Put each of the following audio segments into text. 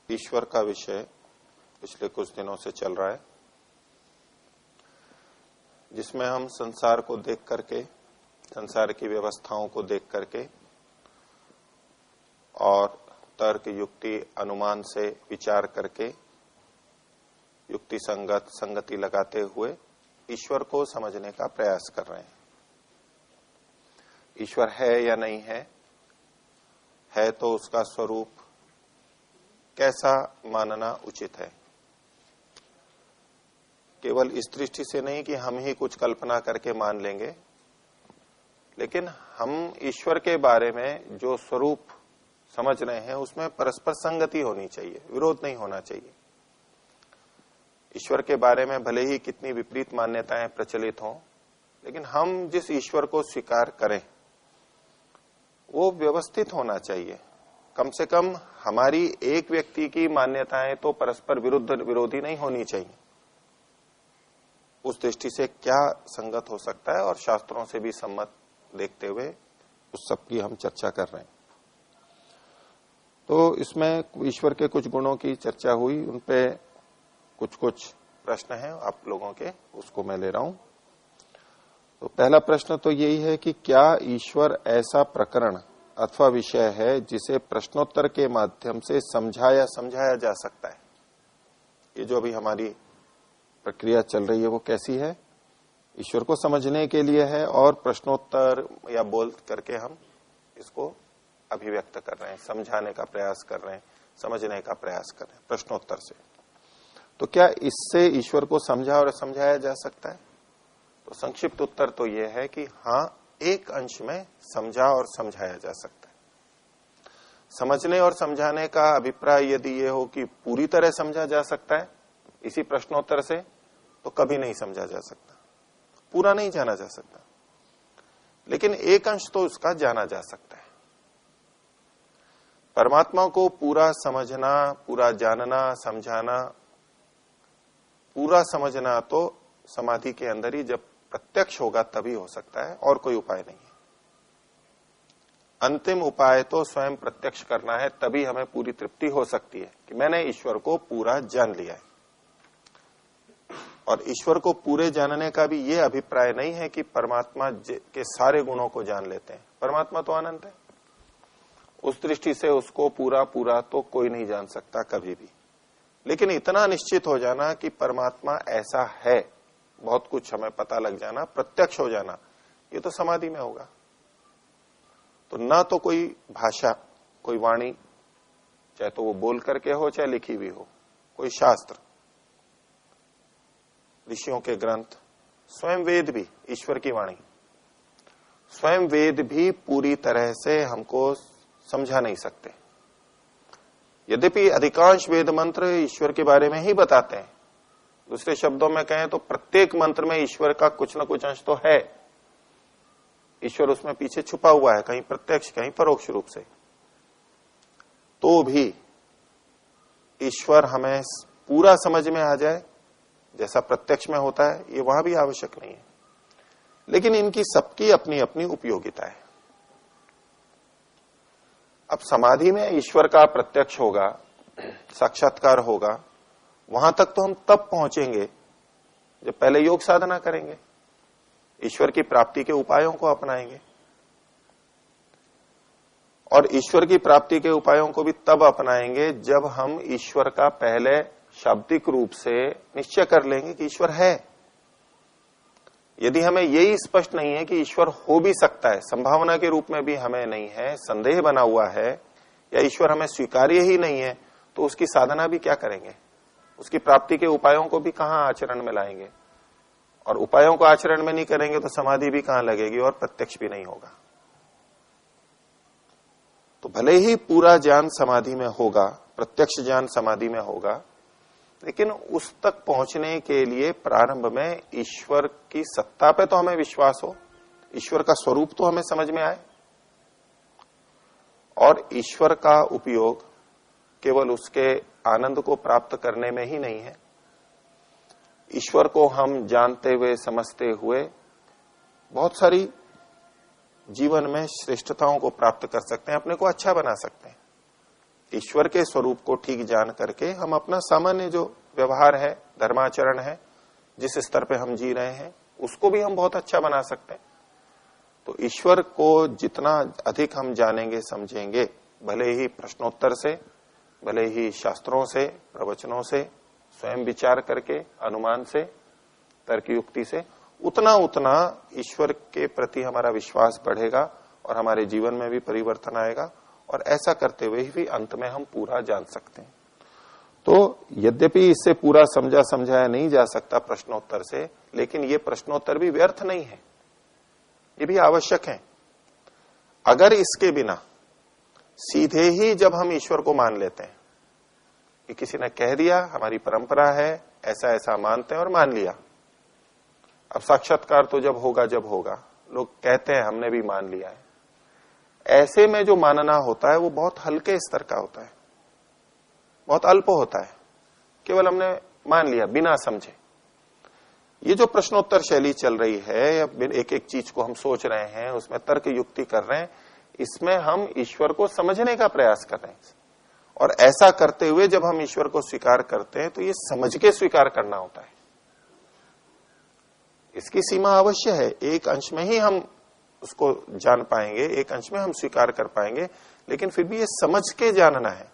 ईश्वर का विषय पिछले कुछ दिनों से चल रहा है, जिसमें हम संसार को देख करके, संसार की व्यवस्थाओं को देख करके और तर्क, युक्ति, अनुमान से विचार करके युक्ति संगत संगति लगाते हुए ईश्वर को समझने का प्रयास कर रहे हैं। ईश्वर है या नहीं है तो उसका स्वरूप कैसा मानना उचित है। केवल इस दृष्टि से नहीं कि हम ही कुछ कल्पना करके मान लेंगे, लेकिन हम ईश्वर के बारे में जो स्वरूप समझ रहे हैं उसमें परस्पर संगति होनी चाहिए, विरोध नहीं होना चाहिए। ईश्वर के बारे में भले ही कितनी विपरीत मान्यताएं प्रचलित हों, लेकिन हम जिस ईश्वर को स्वीकार करें वो व्यवस्थित होना चाहिए। कम से कम हमारी एक व्यक्ति की मान्यताएं तो परस्पर विरोधी नहीं होनी चाहिए। उस दृष्टि से क्या संगत हो सकता है और शास्त्रों से भी सम्मत देखते हुए उस सब की हम चर्चा कर रहे हैं। तो इसमें ईश्वर के कुछ गुणों की चर्चा हुई, उनपे कुछ प्रश्न हैं आप लोगों के, उसको मैं ले रहा हूं। तो पहला प्रश्न तो यही है कि क्या ईश्वर ऐसा प्रकरण अथवा विषय है जिसे प्रश्नोत्तर के माध्यम से समझाया जा सकता है। ये जो अभी हमारी प्रक्रिया चल रही है वो कैसी है, ईश्वर को समझने के लिए है और प्रश्नोत्तर या बोल करके हम इसको अभिव्यक्त कर रहे हैं, समझाने का प्रयास कर रहे हैं, समझने का प्रयास कर रहे हैं प्रश्नोत्तर से। तो क्या इससे ईश्वर को समझा और समझाया जा सकता है? तो संक्षिप्त उत्तर तो यह है कि हाँ, एक अंश में समझा और समझाया जा सकता है। समझने और समझाने का अभिप्राय यदि ये हो कि पूरी तरह समझा जा सकता है इसी प्रश्नोत्तर से, तो कभी नहीं समझा जा सकता, पूरा नहीं जाना जा सकता, लेकिन एक अंश तो उसका जाना जा सकता है। परमात्मा को पूरा समझना, पूरा जानना, समझाना, पूरा समझना तो समाधि के अंदर ही जब प्रत्यक्ष होगा तभी हो सकता है, और कोई उपाय नहीं है। अंतिम उपाय तो स्वयं प्रत्यक्ष करना है, तभी हमें पूरी तृप्ति हो सकती है कि मैंने ईश्वर को पूरा जान लिया है। और ईश्वर को पूरे जानने का भी ये अभिप्राय नहीं है कि परमात्मा के सारे गुणों को जान लेते हैं। परमात्मा तो अनंत है, उस दृष्टि से उसको पूरा तो कोई नहीं जान सकता कभी भी। लेकिन इतना निश्चित हो जाना कि परमात्मा ऐसा है, बहुत कुछ हमें पता लग जाना, प्रत्यक्ष हो जाना, ये तो समाधि में होगा। तो ना तो कोई भाषा, कोई वाणी, चाहे तो वो बोल करके हो चाहे लिखी हुई हो, कोई शास्त्र, ऋषियों के ग्रंथ, स्वयं वेद भी, ईश्वर की वाणी, स्वयं वेद भी पूरी तरह से हमको समझा नहीं सकते। यद्यपि अधिकांश वेद मंत्र ईश्वर के बारे में ही बताते हैं। दूसरे शब्दों में कहें तो प्रत्येक मंत्र में ईश्वर का कुछ न कुछ अंश तो है। ईश्वर उसमें पीछे छुपा हुआ है, कहीं प्रत्यक्ष कहीं परोक्ष रूप से। तो भी ईश्वर हमें पूरा समझ में आ जाए जैसा प्रत्यक्ष में होता है, ये वहां भी आवश्यक नहीं है। लेकिन इनकी सबकी अपनी अपनी उपयोगिता है। अब समाधि में ईश्वर का प्रत्यक्ष होगा, साक्षात्कार होगा, वहां तक तो हम तब पहुंचेंगे जब पहले योग साधना करेंगे, ईश्वर की प्राप्ति के उपायों को अपनाएंगे। और ईश्वर की प्राप्ति के उपायों को भी तब अपनाएंगे जब हम ईश्वर का पहले शाब्दिक रूप से निश्चय कर लेंगे कि ईश्वर है। यदि हमें यही स्पष्ट नहीं है कि ईश्वर हो भी सकता है, संभावना के रूप में भी हमें नहीं है, संदेह बना हुआ है, या ईश्वर हमें स्वीकार्य ही नहीं है, तो उसकी साधना भी क्या करेंगे, उसकी प्राप्ति के उपायों को भी कहां आचरण में लाएंगे। और उपायों को आचरण में नहीं करेंगे तो समाधि भी कहां लगेगी और प्रत्यक्ष भी नहीं होगा। तो भले ही पूरा ज्ञान समाधि में होगा, प्रत्यक्ष ज्ञान समाधि में होगा, लेकिन उस तक पहुंचने के लिए प्रारंभ में ईश्वर की सत्ता पे तो हमें विश्वास हो, ईश्वर का स्वरूप तो हमें समझ में आए। और ईश्वर का उपयोग केवल उसके आनंद को प्राप्त करने में ही नहीं है। ईश्वर को हम जानते हुए, समझते हुए बहुत सारी जीवन में श्रेष्ठताओं को प्राप्त कर सकते हैं, अपने को अच्छा बना सकते हैं। ईश्वर के स्वरूप को ठीक जान करके हम अपना सामान्य जो व्यवहार है, धर्माचरण है, जिस स्तर पे हम जी रहे हैं उसको भी हम बहुत अच्छा बना सकते हैं। तो ईश्वर को जितना अधिक हम जानेंगे समझेंगे, भले ही प्रश्नोत्तर से, भले ही शास्त्रों से, प्रवचनों से, स्वयं विचार करके, अनुमान से, तर्क युक्ति से, उतना उतना ईश्वर के प्रति हमारा विश्वास बढ़ेगा और हमारे जीवन में भी परिवर्तन आएगा। और ऐसा करते हुए भी अंत में हम पूरा जान सकते हैं। तो यद्यपि इससे पूरा समझाया नहीं जा सकता प्रश्नोत्तर से, लेकिन ये प्रश्नोत्तर भी व्यर्थ नहीं है, ये भी आवश्यक है। अगर इसके बिना सीधे ही जब हम ईश्वर को मान लेते हैं कि किसी ने कह दिया, हमारी परंपरा है, ऐसा ऐसा मानते हैं और मान लिया, अब साक्षात्कार तो जब होगा, लोग कहते हैं हमने भी मान लिया है, ऐसे में जो मानना होता है वो बहुत हल्के स्तर का होता है, बहुत अल्प होता है, केवल हमने मान लिया बिना समझे। ये जो प्रश्नोत्तर शैली चल रही है, या एक एक चीज को हम सोच रहे हैं, उसमें तर्क युक्ति कर रहे हैं, इसमें हम ईश्वर को समझने का प्रयास कर रहे हैं। और ऐसा करते हुए जब हम ईश्वर को स्वीकार करते हैं तो ये समझ के स्वीकार करना होता है। इसकी सीमा अवश्य है, एक अंश में ही हम उसको जान पाएंगे, एक अंश में हम स्वीकार कर पाएंगे, लेकिन फिर भी ये समझ के जानना है।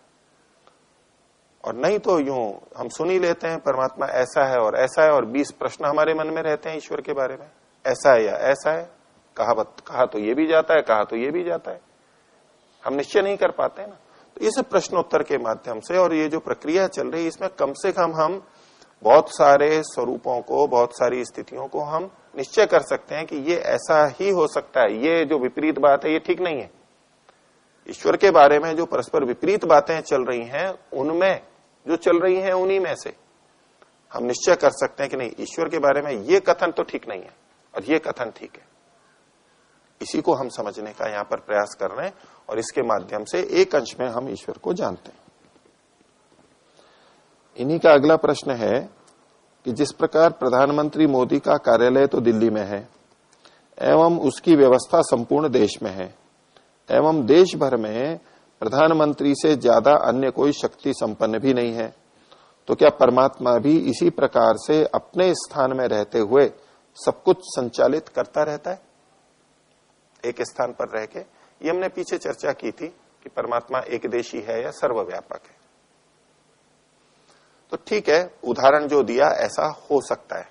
और नहीं तो यूं हम सुन ही लेते हैं परमात्मा ऐसा है और ऐसा है, और 20 प्रश्न हमारे मन में रहते हैं ईश्वर के बारे में, ऐसा है या ऐसा है, कहा तो ये भी जाता है, कहा तो ये भी जाता है, हम निश्चय नहीं कर पाते हैं ना। तो इस प्रश्नोत्तर के माध्यम से और ये जो प्रक्रिया चल रही है, इसमें कम से कम हम बहुत सारे स्वरूपों को, बहुत सारी स्थितियों को हम निश्चय कर सकते हैं कि ये ऐसा ही हो सकता है, ये जो विपरीत बात है ये ठीक नहीं है। ईश्वर के बारे में जो परस्पर विपरीत बातें चल रही हैं, उनमें जो चल रही हैं उन्हीं में से हम निश्चय कर सकते हैं कि नहीं, ईश्वर के बारे में ये कथन तो ठीक नहीं है और ये कथन ठीक है। इसी को हम समझने का यहां पर प्रयास कर रहे हैं और इसके माध्यम से एक अंश में हम ईश्वर को जानते हैं। इन्हीं का अगला प्रश्न है कि जिस प्रकार प्रधानमंत्री मोदी का कार्यालय तो दिल्ली में है एवं उसकी व्यवस्था संपूर्ण देश में है, एवं देश भर में प्रधानमंत्री से ज्यादा अन्य कोई शक्ति संपन्न भी नहीं है, तो क्या परमात्मा भी इसी प्रकार से अपने स्थान में रहते हुए सब कुछ संचालित करता रहता है, एक स्थान पर रह के? ये हमने पीछे चर्चा की थी कि परमात्मा एकदेशी है या सर्वव्यापक है। तो ठीक है, उदाहरण जो दिया ऐसा हो सकता है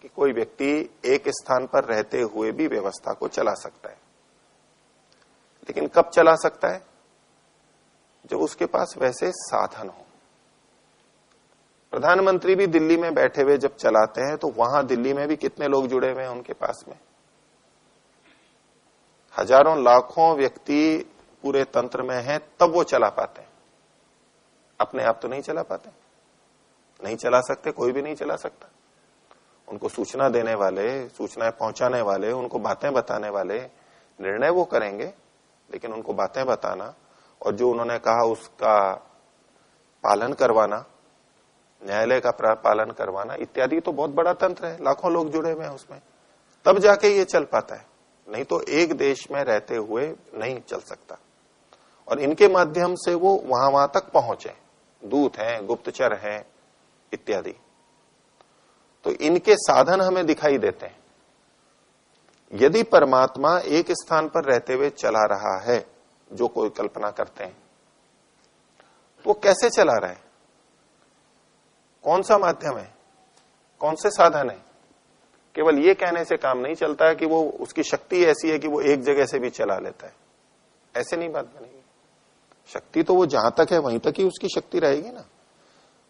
कि कोई व्यक्ति एक स्थान पर रहते हुए भी व्यवस्था को चला सकता है, लेकिन कब चला सकता है? जब उसके पास वैसे साधन हो। प्रधानमंत्री भी दिल्ली में बैठे हुए जब चलाते हैं तो वहां दिल्ली में भी कितने लोग जुड़े हुए हैं उनके पास में, हजारों लाखों व्यक्ति पूरे तंत्र में हैं, तब वो चला पाते हैं। अपने आप तो नहीं चला पाते, नहीं चला सकते, कोई भी नहीं चला सकता। उनको सूचना देने वाले, सूचनाएं पहुंचाने वाले, उनको बातें बताने वाले, निर्णय वो करेंगे, लेकिन उनको बातें बताना और जो उन्होंने कहा उसका पालन करवाना, न्यायालय का पालन करवाना इत्यादि तो बहुत बड़ा तंत्र है, लाखों लोग जुड़े हुए हैं उसमें, तब जाके ये चल पाता है। नहीं तो एक देश में रहते हुए नहीं चल सकता। और इनके माध्यम से वो वहां तक पहुंचे, दूत हैं, गुप्तचर हैं इत्यादि, तो इनके साधन हमें दिखाई देते हैं। यदि परमात्मा एक स्थान पर रहते हुए चला रहा है, जो कोई कल्पना करते हैं, तो वो कैसे चला रहा है, कौन सा माध्यम है, कौन से साधन है? केवल ये कहने से काम नहीं चलता है कि वो उसकी शक्ति ऐसी है कि वो एक जगह से भी चला लेता है, ऐसे नहीं बात बनेगी। शक्ति तो वो जहां तक है वहीं तक ही उसकी शक्ति रहेगी ना।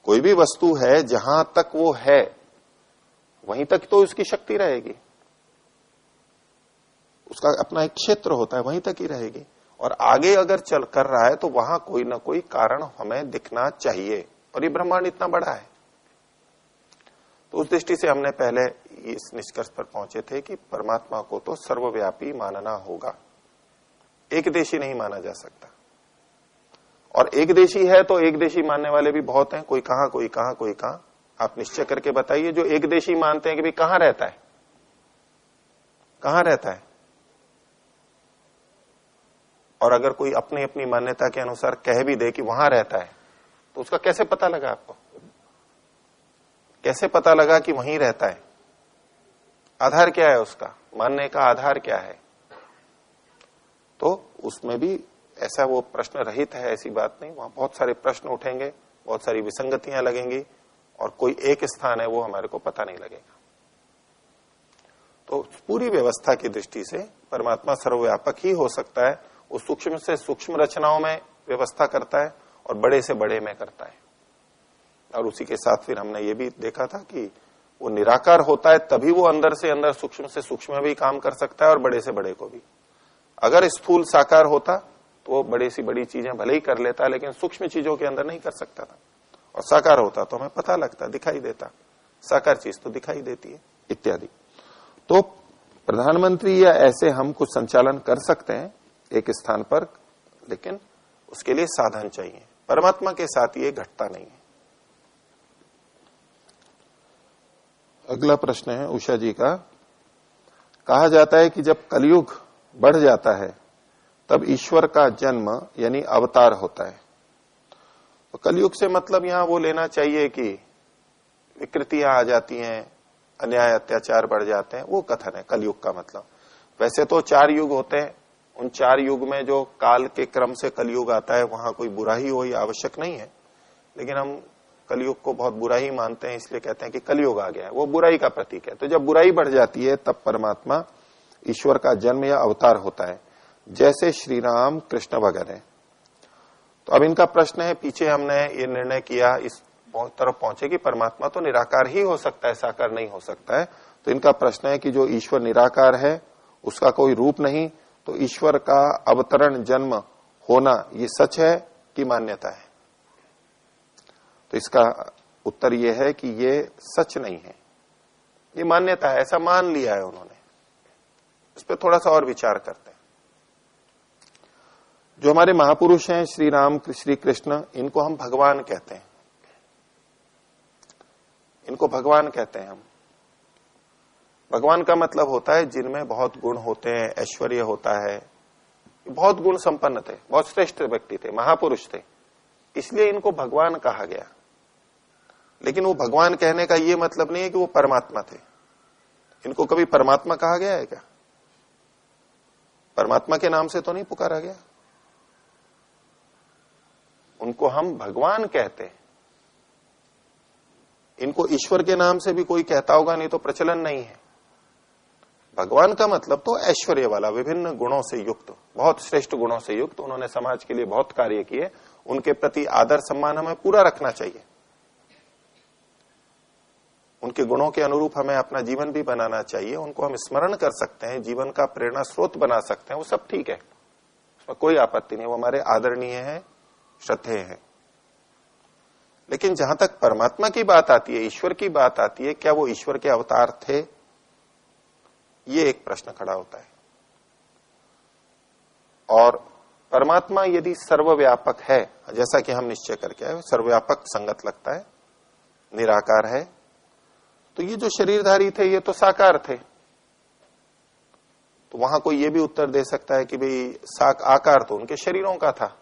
कोई भी वस्तु है जहां तक वो है वहीं तक तो उसकी शक्ति रहेगी, उसका अपना एक क्षेत्र होता है, वहीं तक ही रहेगी। और आगे अगर चल कर रहा है तो वहां कोई ना कोई कारण हमें दिखना चाहिए, और ये ब्रह्मांड इतना बड़ा है। तो उस दृष्टि से हमने पहले इस निष्कर्ष पर पहुंचे थे कि परमात्मा को तो सर्वव्यापी मानना होगा, एक देशी नहीं माना जा सकता। और एक देशी है तो एक देशी मानने वाले भी बहुत हैं, कोई कहां कोई कहां कोई कहां। आप निश्चय करके बताइए, जो एक देशी मानते हैं कि भाई कहां रहता है, कहां रहता है, और अगर कोई अपनी अपनी मान्यता के अनुसार कह भी दे कि वहां रहता है, तो उसका कैसे पता लगा आपको? कैसे पता लगा कि वहीं रहता है? आधार क्या है उसका? मानने का आधार क्या है? तो उसमें भी ऐसा वो प्रश्न रहित है, ऐसी बात नहीं। वहां बहुत सारे प्रश्न उठेंगे, बहुत सारी विसंगतियां लगेंगी, और कोई एक स्थान है वो हमारे को पता नहीं लगेगा। तो पूरी व्यवस्था की दृष्टि से परमात्मा सर्वव्यापक ही हो सकता है। वो सूक्ष्म से सूक्ष्म रचनाओं में व्यवस्था करता है और बड़े से बड़े में करता है। और उसी के साथ फिर हमने ये भी देखा था कि वो निराकार होता है, तभी वो अंदर से अंदर सूक्ष्म से सूक्ष्म भी काम कर सकता है और बड़े से बड़े को भी। अगर स्थूल साकार होता तो वो बड़ी सी बड़ी चीजें भले ही कर लेता, लेकिन सूक्ष्म चीजों के अंदर नहीं कर सकता था। और साकार होता तो हमें पता लगता, दिखाई देता। साकार चीज तो दिखाई देती है, इत्यादि। तो प्रधानमंत्री या ऐसे हम कुछ संचालन कर सकते हैं एक स्थान पर, लेकिन उसके लिए साधन चाहिए। परमात्मा के साथ ये घटता नहीं है। अगला प्रश्न है उषा जी का। कहा जाता है कि जब कलयुग बढ़ जाता है तब ईश्वर का जन्म यानी अवतार होता है। तो कलयुग से मतलब यहां वो लेना चाहिए कि विकृतियां आ जाती हैं, अन्याय अत्याचार बढ़ जाते हैं, वो कथन है कलयुग का मतलब। वैसे तो 4 युग होते हैं, उन 4 युग में जो काल के क्रम से कलयुग आता है वहां कोई बुरा ही हो, ये आवश्यक नहीं है। लेकिन हम कलयुग को बहुत बुरा ही मानते हैं, इसलिए कहते हैं कि कलयुग आ गया है, वो बुराई का प्रतीक है। तो जब बुराई बढ़ जाती है तब परमात्मा ईश्वर का जन्म या अवतार होता है, जैसे श्री राम कृष्ण वगैरह। तो अब इनका प्रश्न है, पीछे हमने ये निर्णय किया, इस तरफ पहुंचे कि परमात्मा तो निराकार ही हो सकता है, साकार नहीं हो सकता है। तो इनका प्रश्न है कि जो ईश्वर निराकार है, उसका कोई रूप नहीं, तो ईश्वर का अवतरण जन्म होना ये सच है कि मान्यता है? तो इसका उत्तर ये है कि ये सच नहीं है, ये मान्यता है, ऐसा मान लिया है उन्होंने। इस पर थोड़ा सा और विचार करते हैं। जो हमारे महापुरुष हैं श्री राम श्री कृष्ण, इनको हम भगवान कहते हैं, इनको भगवान कहते हैं हम। भगवान का मतलब होता है जिनमें बहुत गुण होते हैं, ऐश्वर्य होता है, बहुत गुण संपन्न थे, बहुत श्रेष्ठ व्यक्ति थे, महापुरुष थे, इसलिए इनको भगवान कहा गया। लेकिन वो भगवान कहने का ये मतलब नहीं है कि वो परमात्मा थे। इनको कभी परमात्मा कहा गया है क्या? परमात्मा के नाम से तो नहीं पुकारा गया। उनको हम भगवान कहते हैं। इनको ईश्वर के नाम से भी कोई कहता होगा, नहीं तो प्रचलन नहीं है। भगवान का मतलब तो ऐश्वर्य वाला, विभिन्न गुणों से युक्त, बहुत श्रेष्ठ गुणों से युक्त, उन्होंने समाज के लिए बहुत कार्य किए, उनके प्रति आदर सम्मान हमें पूरा रखना चाहिए। उनके गुणों के अनुरूप हमें अपना जीवन भी बनाना चाहिए, उनको हम स्मरण कर सकते हैं, जीवन का प्रेरणा स्रोत बना सकते हैं, वो सब ठीक है, उसमें कोई आपत्ति नहीं, वो हमारे आदरणीय है, श्रद्धेय है। लेकिन जहां तक परमात्मा की बात आती है, ईश्वर की बात आती है, क्या वो ईश्वर के अवतार थे? ये एक प्रश्न खड़ा होता है। और परमात्मा यदि सर्वव्यापक है, जैसा कि हम निश्चय करके आए, सर्वव्यापक संगत लगता है, निराकार है, तो ये जो शरीरधारी थे ये तो साकार थे। तो वहां कोई ये भी उत्तर दे सकता है कि भाई आकार तो उनके शरीरों का था,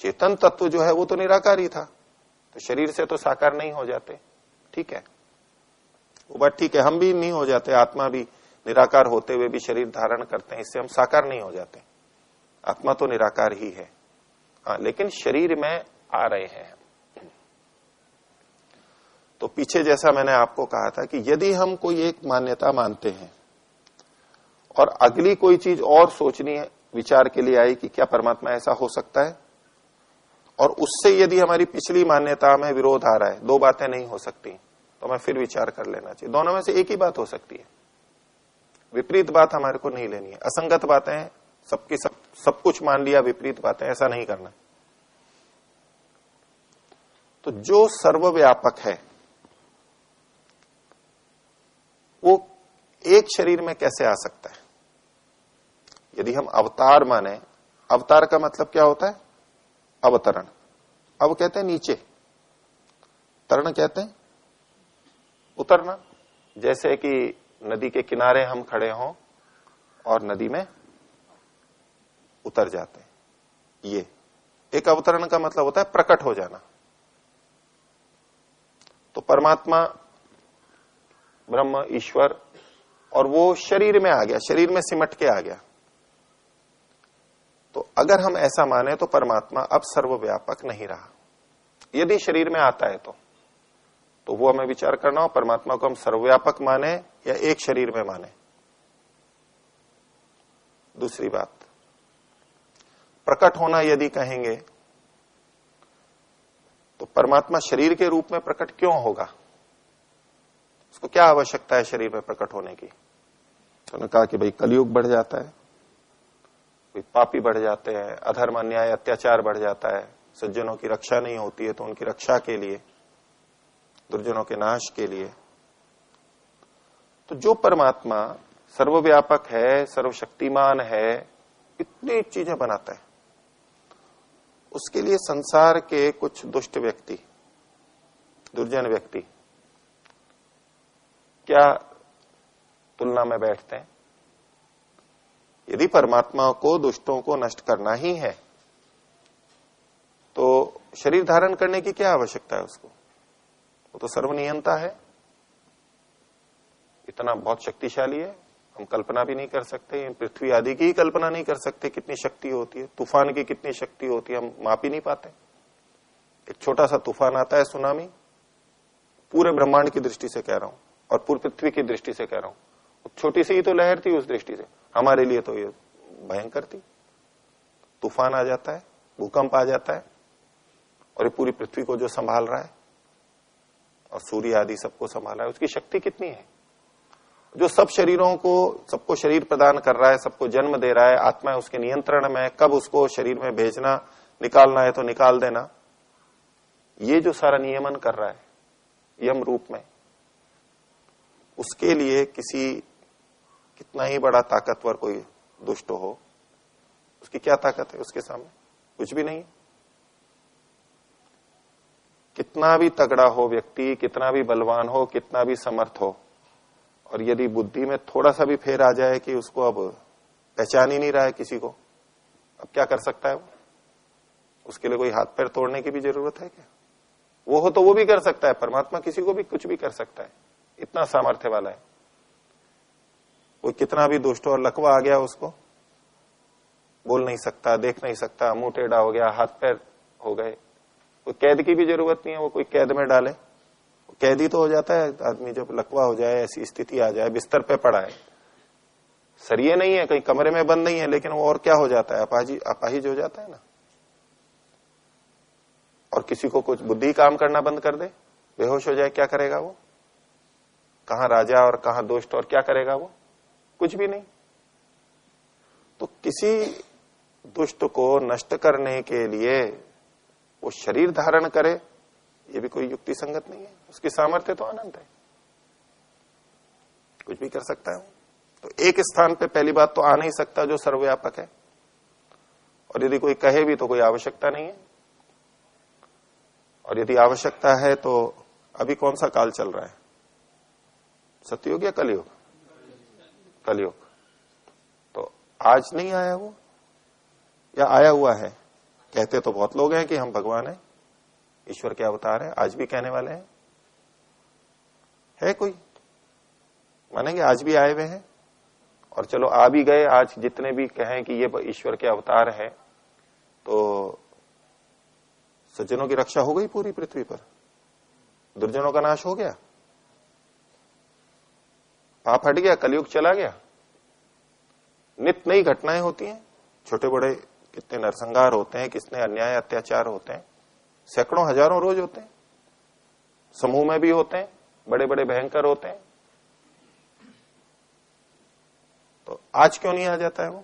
चेतन तत्व जो है वो तो निराकार ही था, तो शरीर से तो साकार नहीं हो जाते। ठीक है, वो बात ठीक है, हम भी नहीं हो जाते, आत्मा भी निराकार होते हुए भी शरीर धारण करते हैं, इससे हम साकार नहीं हो जाते। आत्मा तो निराकार ही है, हाँ, लेकिन शरीर में आ रहे हैं। तो पीछे जैसा मैंने आपको कहा था कि यदि हम कोई एक मान्यता मानते हैं और अगली कोई चीज और सोचनी है, विचार के लिए आई कि क्या परमात्मा ऐसा हो सकता है, और उससे यदि हमारी पिछली मान्यता में विरोध आ रहा है, 2 बातें नहीं हो सकती, तो हमें फिर विचार कर लेना चाहिए। दोनों में से एक ही बात हो सकती है, विपरीत बात हमारे को नहीं लेनी है। असंगत बातें सबकी सब कुछ मान लिया, विपरीत बातें, ऐसा नहीं करना। तो जो सर्वव्यापक है वो एक शरीर में कैसे आ सकता है? यदि हम अवतार माने, अवतार का मतलब क्या होता है? अवतरण। अब कहते हैं नीचे, तरण कहते हैं उतरना। जैसे कि नदी के किनारे हम खड़े हों और नदी में उतर जाते हैं। ये एक अवतरण का मतलब होता है प्रकट हो जाना। तो परमात्मा, ब्रह्म, ईश्वर, और वो शरीर में आ गया, शरीर में सिमट के आ गया। तो अगर हम ऐसा माने तो परमात्मा अब सर्वव्यापक नहीं रहा। यदि शरीर में आता है तो वो हमें विचार करना हो, परमात्मा को हम सर्वव्यापक माने या एक शरीर में माने। दूसरी बात, प्रकट होना यदि कहेंगे तो परमात्मा शरीर के रूप में प्रकट क्यों होगा? उसको क्या आवश्यकता है शरीर में प्रकट होने की? तो उन्होंने कहा कि भाई कलयुग बढ़ जाता है, कोई पापी बढ़ जाते हैं, अधर्म, अन्याय, अत्याचार बढ़ जाता है, सज्जनों की रक्षा नहीं होती है, तो उनकी रक्षा के लिए, दुर्जनों के नाश के लिए। तो जो परमात्मा सर्वव्यापक है, सर्वशक्तिमान है, इतनी चीजें बनाता है, उसके लिए संसार के कुछ दुष्ट व्यक्ति, दुर्जन व्यक्ति क्या तुलना में बैठते हैं? यदि परमात्मा को, दुष्टों को नष्ट करना ही है तो शरीर धारण करने की क्या आवश्यकता है उसको? वो तो सर्वनियंता है, इतना बहुत शक्तिशाली है, हम कल्पना भी नहीं कर सकते। पृथ्वी आदि की ही कल्पना नहीं कर सकते कितनी शक्ति होती है, तूफान की कितनी शक्ति होती है, हम माप ही नहीं पाते। एक छोटा सा तूफान आता है, सुनामी, पूरे ब्रह्मांड की दृष्टि से कह रहा हूं और पूरी पृथ्वी की दृष्टि से कह रहा हूं, छोटी सी ही तो लहर थी उस दृष्टि से, हमारे लिए तो ये भयंकर थी। तूफान आ जाता है, भूकंप आ जाता है, और ये पूरी पृथ्वी को जो संभाल रहा है और सूर्य आदि सबको संभाला है, उसकी शक्ति कितनी है? जो सब शरीरों को, सबको शरीर प्रदान कर रहा है, सबको जन्म दे रहा है, आत्मा है उसके नियंत्रण में, कब उसको शरीर में भेजना, निकालना है तो निकाल देना, ये जो सारा नियमन कर रहा है यम रूप में, उसके लिए किसी, कितना ही बड़ा ताकतवर कोई दुष्ट हो, उसकी क्या ताकत है उसके सामने? कुछ भी नहीं। कितना भी तगड़ा हो व्यक्ति, कितना भी बलवान हो, कितना भी समर्थ हो, और यदि बुद्धि में थोड़ा सा भी फेर आ जाए कि उसको अब पहचान ही नहीं रहा है किसी को, अब क्या कर सकता है वो? उसके लिए कोई हाथ पैर तोड़ने की भी जरूरत है क्या? वो हो तो वो भी कर सकता है, परमात्मा किसी को भी कुछ भी कर सकता है, इतना सामर्थ्य वाला है। कोई कितना भी दुष्ट और लकवा आ गया, उसको बोल नहीं सकता, देख नहीं सकता, मुंह टेढ़ा हो गया, हाथ पैर हो गए, कोई कैद की भी जरूरत नहीं है, वो कोई कैद में डाले, कैदी तो हो जाता है आदमी जब लकवा हो जाए, ऐसी स्थिति आ जाए, बिस्तर पे पड़ा है, सरिये नहीं है, कहीं कमरे में बंद नहीं है, लेकिन वो और क्या हो जाता है, अपाहिज हो जाता है ना। और किसी को कुछ बुद्धि काम करना बंद कर दे, बेहोश हो जाए, क्या करेगा वो? कहां राजा और कहां दुष्ट, और क्या करेगा वो? कुछ भी नहीं। तो किसी दुष्ट को नष्ट करने के लिए वो शरीर धारण करे, ये भी कोई युक्ति संगत नहीं है। उसकी सामर्थ्य तो अनंत है, कुछ भी कर सकता है। तो एक स्थान पे पहली बात तो आ नहीं सकता जो सर्वव्यापक है, और यदि कोई कहे भी तो कोई आवश्यकता नहीं है। और यदि आवश्यकता है तो अभी कौन सा काल चल रहा है, सतयुग या कलयुग? कलयुग। तो आज नहीं आया वो, या आया हुआ है? कहते तो बहुत लोग हैं कि हम भगवान हैं, ईश्वर के अवतार है, आज भी कहने वाले हैं। है कोई मानेंगे आज भी आए हुए हैं? और चलो आ भी गए, आज जितने भी कहें कि ये ईश्वर के अवतार है, तो सज्जनों की रक्षा हो गई पूरी पृथ्वी पर, दुर्जनों का नाश हो गया, पाप हट गया, कलयुग चला गया। नित्य नई घटनाएं होती हैं, छोटे बड़े कितने नरसंहार होते हैं, कितने अन्याय अत्याचार होते हैं, सैकड़ों हजारों रोज होते हैं, समूह में भी होते हैं, बड़े बड़े भयंकर होते हैं। तो आज क्यों नहीं आ जाता है वो?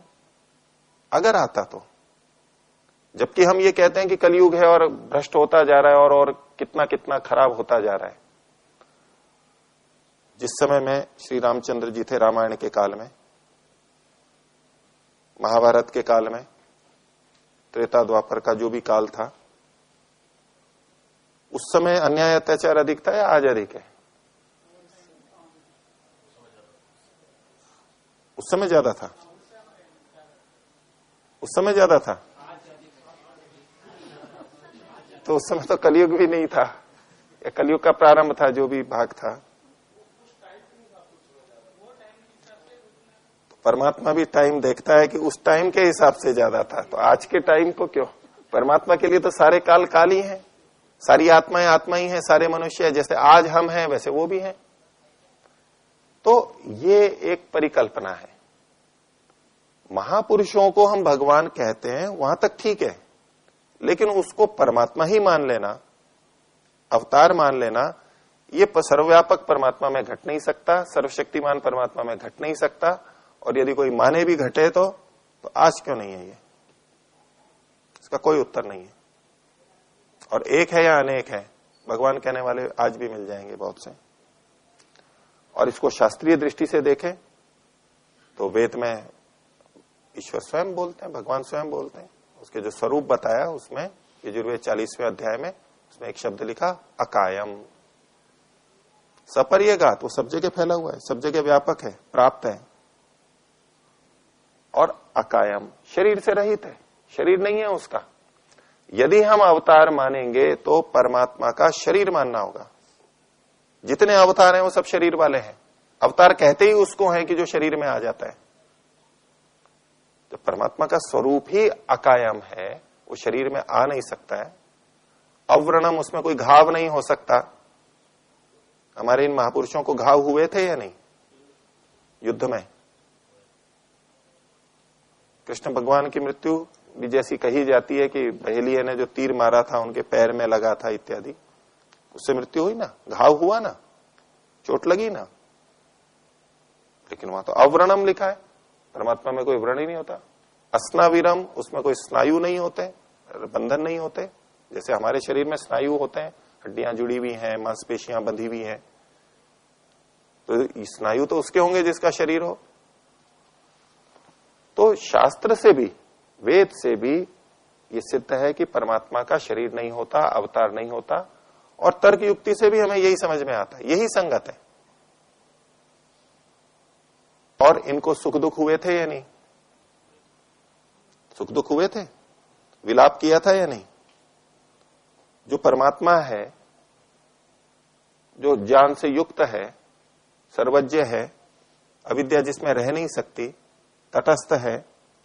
अगर आता तो, जबकि हम ये कहते हैं कि कलयुग है और भ्रष्ट होता जा रहा है और कितना कितना खराब होता जा रहा है। जिस समय में श्री रामचंद्र जी थे, रामायण के काल में, महाभारत के काल में, त्रेता द्वापर का जो भी काल था, उस समय अन्याय अत्याचार अधिक था या आज अधिक है? उस समय ज्यादा था। उस समय ज्यादा था, तो उस समय तो कलयुग भी नहीं था, या कलयुग का प्रारंभ था, जो भी भाग था। तो परमात्मा भी टाइम देखता है कि उस टाइम के हिसाब से ज्यादा था, तो आज के टाइम को क्यों? परमात्मा के लिए तो सारे काल काल ही है, सारी आत्माएं आत्मा ही है, सारे मनुष्य है, जैसे आज हम हैं वैसे वो भी हैं। तो ये एक परिकल्पना है। महापुरुषों को हम भगवान कहते हैं, वहां तक ठीक है, लेकिन उसको परमात्मा ही मान लेना, अवतार मान लेना, ये सर्वव्यापक परमात्मा में घट नहीं सकता, सर्वशक्तिमान परमात्मा में घट नहीं सकता। और यदि कोई माने भी घटे तो आज क्यों नहीं है? ये इसका कोई उत्तर नहीं है। और एक है या अनेक है, भगवान कहने वाले आज भी मिल जाएंगे बहुत से। और इसको शास्त्रीय दृष्टि से देखें तो वेद में ईश्वर स्वयं बोलते हैं, भगवान स्वयं बोलते हैं। उसके जो स्वरूप बताया उसमें यजुर्वेद 40वें अध्याय में उसमें एक शब्द लिखा अकायम, सपर्यगात, वो सब जगह फैला हुआ है, सब जगह व्यापक है, प्राप्त है। और अकायम, शरीर से रहित है, शरीर नहीं है उसका। यदि हम अवतार मानेंगे तो परमात्मा का शरीर मानना होगा। जितने अवतार हैं वो सब शरीर वाले हैं। अवतार कहते ही उसको है कि जो शरीर में आ जाता है। तो परमात्मा का स्वरूप ही अकायम है, वो शरीर में आ नहीं सकता है। अव्रणम, उसमें कोई घाव नहीं हो सकता। हमारे इन महापुरुषों को घाव हुए थे या नहीं युद्ध में? कृष्ण भगवान की मृत्यु भी जैसी कही जाती है कि बहेलिया ने जो तीर मारा था उनके पैर में लगा था इत्यादि, उससे मृत्यु हुई ना, घाव हुआ ना, चोट लगी ना। लेकिन वहां तो अव्रणम लिखा है, परमात्मा में कोई व्रण ही नहीं होता। अस्नाविरम, उसमें कोई स्नायु नहीं होते, बंधन नहीं होते। जैसे हमारे शरीर में स्नायु होते हैं, हड्डियां जुड़ी हुई हैं, मांसपेशियां बंधी हुई हैं, तो स्नायु तो उसके होंगे जिसका शरीर हो। तो शास्त्र से भी, वेद से भी ये सिद्ध है कि परमात्मा का शरीर नहीं होता, अवतार नहीं होता। और तर्क युक्ति से भी हमें यही समझ में आता है, यही संगत है। और इनको सुख दुख हुए थे या नहीं? सुख दुख हुए थे, विलाप किया था या नहीं? जो परमात्मा है, जो ज्ञान से युक्त है, सर्वज्ञ है, अविद्या जिसमें रह नहीं सकती, तटस्थ है,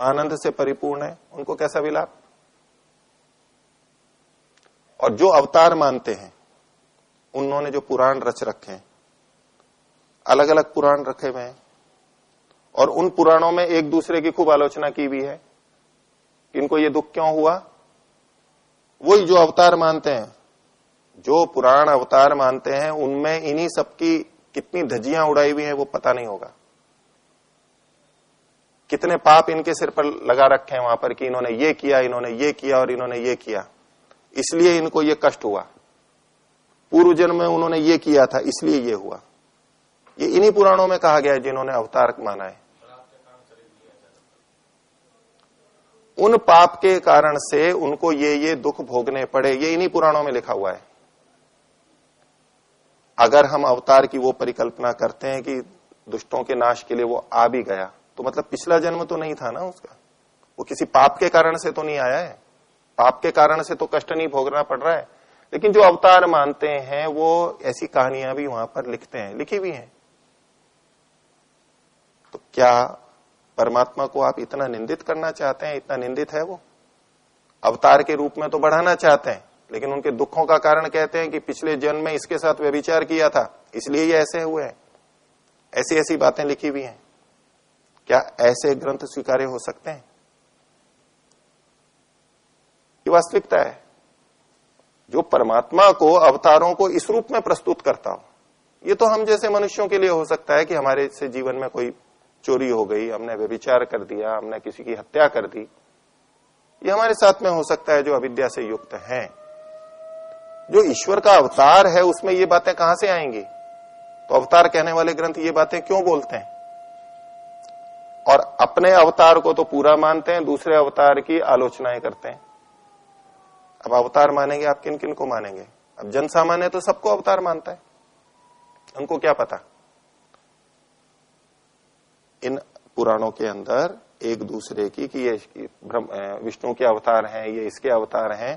आनंद से परिपूर्ण है, उनको कैसा विलाप? और जो अवतार मानते हैं, उन्होंने जो पुराण रच रखे हैं, अलग अलग पुराण रखे हुए हैं, और उन पुराणों में एक दूसरे की खूब आलोचना की भी है कि इनको ये दुख क्यों हुआ। वही जो अवतार मानते हैं, जो पुराण अवतार मानते हैं, उनमें इन्हीं सबकी कितनी धज्जियां उड़ाई हुई हैं वो पता नहीं होगा। कितने पाप इनके सिर पर लगा रखे हैं वहां पर कि इन्होंने ये किया, इन्होंने ये किया और इन्होंने ये किया, इसलिए इनको ये कष्ट हुआ। पूर्व जन्म में उन्होंने ये किया था इसलिए ये हुआ। ये इन्हीं पुराणों में कहा गया है जिन्होंने अवतार माना है। उन पाप के कारण से उनको ये दुख भोगने पड़े, ये इन्हीं पुराणों में लिखा हुआ है। अगर हम अवतार की वो परिकल्पना करते हैं कि दुष्टों के नाश के लिए वो आ भी गया, तो मतलब पिछला जन्म तो नहीं था ना उसका, वो किसी पाप के कारण से तो नहीं आया है, पाप के कारण से तो कष्ट नहीं भोगना पड़ रहा है। लेकिन जो अवतार मानते हैं वो ऐसी कहानियां भी वहां पर लिखते हैं, लिखी भी हैं। तो क्या परमात्मा को आप इतना निंदित करना चाहते हैं? इतना निंदित है वो? अवतार के रूप में तो बढ़ाना चाहते हैं, लेकिन उनके दुखों का कारण कहते हैं कि पिछले जन्म में इसके साथ व्यभिचार किया था इसलिए ये ऐसे हुए हैं। ऐसी ऐसी बातें लिखी हुई हैं। क्या ऐसे ग्रंथ स्वीकार्य हो सकते हैं? ये वास्तविकता है। जो परमात्मा को, अवतारों को इस रूप में प्रस्तुत करता हो, ये तो हम जैसे मनुष्यों के लिए हो सकता है कि हमारे से जीवन में कोई चोरी हो गई, हमने व्यभिचार कर दिया, हमने किसी की हत्या कर दी, ये हमारे साथ में हो सकता है जो अविद्या से युक्त हैं। जो ईश्वर का अवतार है उसमें ये बातें कहां से आएंगी? तो अवतार कहने वाले ग्रंथ ये बातें क्यों बोलते हैं? और अपने अवतार को तो पूरा मानते हैं, दूसरे अवतार की आलोचनाएं करते हैं। अब अवतार मानेंगे आप किन किन को मानेंगे? अब जन सामान्य तो सबको अवतार मानता है, उनको क्या पता? इन पुराणों के अंदर एक दूसरे की कि ये विष्णु के अवतार हैं, ये इसके अवतार हैं,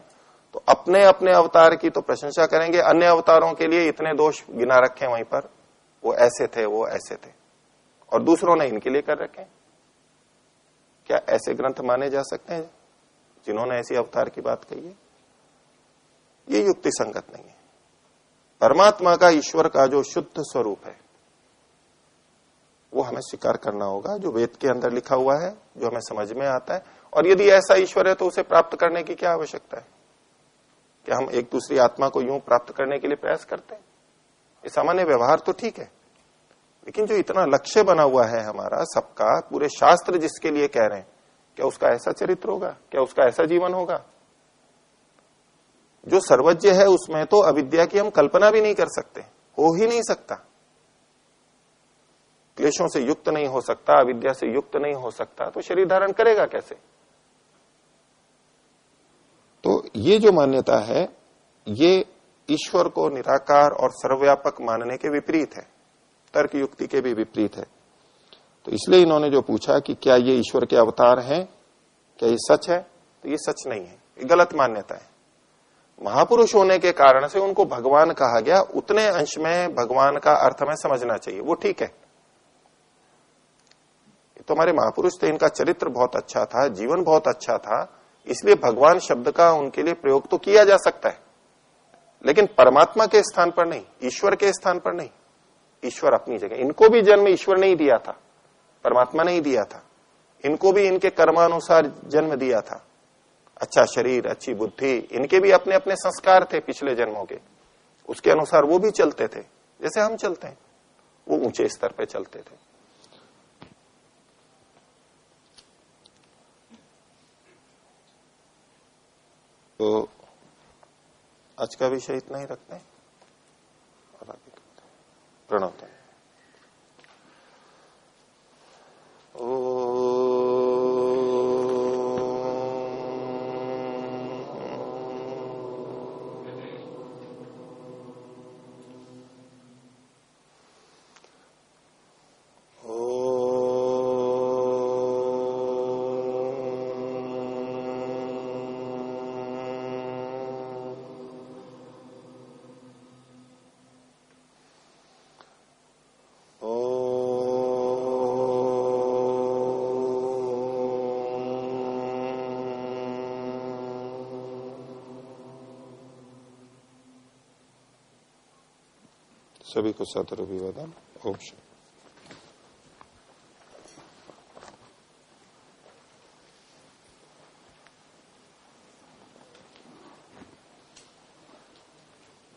तो अपने अपने अवतार की तो प्रशंसा करेंगे, अन्य अवतारों के लिए इतने दोष गिना रखे वहीं पर, वो ऐसे थे, वो ऐसे थे, और दूसरों ने इनके लिए कर रखे। क्या ऐसे ग्रंथ माने जा सकते हैं जिन्होंने ऐसी अवतार की बात कही है? ये युक्ति संगत नहीं है। परमात्मा का, ईश्वर का जो शुद्ध स्वरूप है वो हमें स्वीकार करना होगा, जो वेद के अंदर लिखा हुआ है, जो हमें समझ में आता है। और यदि ऐसा ईश्वर है तो उसे प्राप्त करने की क्या आवश्यकता है? क्या हम एक दूसरी आत्मा को यूं प्राप्त करने के लिए प्रयास करते हैं? ये सामान्य व्यवहार तो ठीक है, लेकिन जो इतना लक्ष्य बना हुआ है हमारा सबका, पूरे शास्त्र जिसके लिए कह रहे हैं, क्या उसका ऐसा चरित्र होगा? क्या उसका ऐसा जीवन होगा? जो सर्वज्ञ है उसमें तो अविद्या की हम कल्पना भी नहीं कर सकते, हो ही नहीं सकता। क्लेशों से युक्त नहीं हो सकता, अविद्या से युक्त नहीं हो सकता, तो शरीर धारण करेगा कैसे? तो ये जो मान्यता है ये ईश्वर को निराकार और सर्वव्यापक मानने के विपरीत है, तर्क युक्ति के भी विपरीत है। तो इसलिए इन्होंने जो पूछा कि क्या ये ईश्वर के अवतार हैं, क्या ये सच है, तो ये सच नहीं है, ये गलत मान्यता है। महापुरुष होने के कारण से उनको भगवान कहा गया, उतने अंश में भगवान का अर्थ हमें समझना चाहिए, वो ठीक है। तो हमारे महापुरुष थे, इनका चरित्र बहुत अच्छा था, जीवन बहुत अच्छा था, इसलिए भगवान शब्द का उनके लिए प्रयोग तो किया जा सकता है, लेकिन परमात्मा के स्थान पर नहीं, ईश्वर के स्थान पर नहीं। ईश्वर अपनी जगह, इनको भी जन्म ईश्वर ने ही दिया था, परमात्मा ने ही दिया था। इनको भी इनके कर्मानुसार जन्म दिया था, अच्छा शरीर, अच्छी बुद्धि, इनके भी अपने अपने संस्कार थे पिछले जन्मों के, उसके अनुसार वो भी चलते थे जैसे हम चलते हैं। वो ऊंचे स्तर पे चलते थे। तो आज का विषय इतना ही रखते हैं और आगे करते हैं। प्रणव। सभी को सदर अभिवादन। ओम शांति।